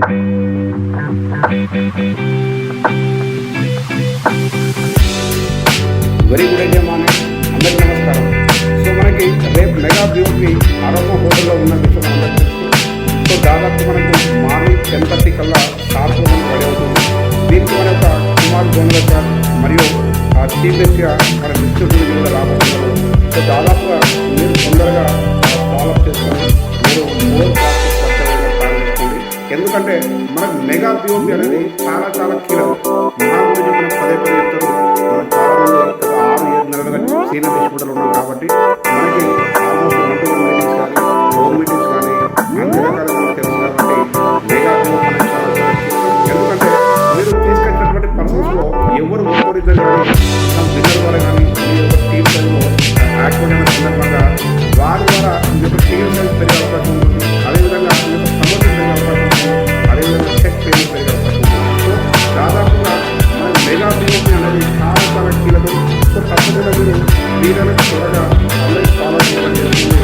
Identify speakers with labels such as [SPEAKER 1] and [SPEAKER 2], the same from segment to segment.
[SPEAKER 1] Very good idea మానే. అందరికీ నమస్కారం. సో మనకి రేపు మెగా బ్యూటీ అరోమా హోటల్లో ఉన్న విషయం అందరికీ తెలుసు. సో దాదాపు మనకు మార్నింగ్ 10:30 కల్లా షార్ప్ రెడీ అవుతుంది. దీనికి మన యొక్క కుమార్ గోనగర్ మరియు చీఫ్ గెస్ట్గా మన డిస్ట్రిబ్యూటర్ కూడా రాబోతున్నారు. సో దాదాపుగా మీరు తొందరగా ఫాలోఅప్ చేసుకొని మీరు మోర్ ప్రాసెస్ ప్రారంభించుకోండి. ఎందుకంటే మనకు మెగా బ్యూటీ అనేది చాలా చాలా కీలకం. నా గురించి చెప్పిన పదే చెప్తారు. మనం చాలా మంది 6-7 నెలలుగా సీనియర్ డిస్ట్రిబ్యూటర్లు ఉన్నాం కాబట్టి మనకి ఆల్మోస్ట్ 1-2 మీటింగ్స్ కానీ హోమ్ మీటింగ్స్ కానీ అన్ని రకాలుగా మనకు తెలుసు. కాబట్టి మెగా బ్యూటీ అనేది చాలా చాలా కీలకం. ఎందుకంటే మీరు తీసుకొచ్చినటువంటి పర్సన్స్లో ఎవరు ఒక్కరిద్దరు కానీ విన్నర్ ద్వారా కానీ మీ యొక్క టీమ్ సైజ్లో యాక్టివేట్ అయిన సందర్భంగా వారి ద్వారా మీ యొక్క టీమ్ సైజ్ పెరిగే అవకాశం ఉంటుంది. అదేవిధంగా మీ యొక్క ప్రమోషన్ పెరిగే అవకాశం ఉంటుంది. అదేవిధంగా చెక్ పేమెంట్ పెరిగే అవకాశం ఉంటుంది. సో దాదాపుగా మన మెగా బ్యూటీ అనేది చాలా చాలా కీలకం. సో తప్పకుండా మీరు వీళ్ళకి త్వరగా అందరికీ ఫాలో చేయడం చేస్తుంది.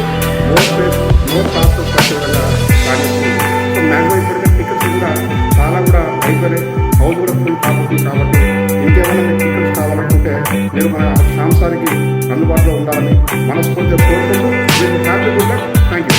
[SPEAKER 1] మోర్ ప్రాసెస్ వచ్చే విధంగా సాగిస్తుంది. సో మ్యాక్సిమం ఇప్పటికే టికెట్స్ కూడా అయిపోయినాయి. హౌస్ కూడా ఫుల్ కాబోతుంది. కాబట్టి ఇంకేమైనా టికెట్స్ కావాలనుకుంటే మీరు మన సంస్థకి అందుబాటులో ఉండాలని మనస్ఫూర్తిగా కోరుకుంటూ మీకు happy good luck. Thank you.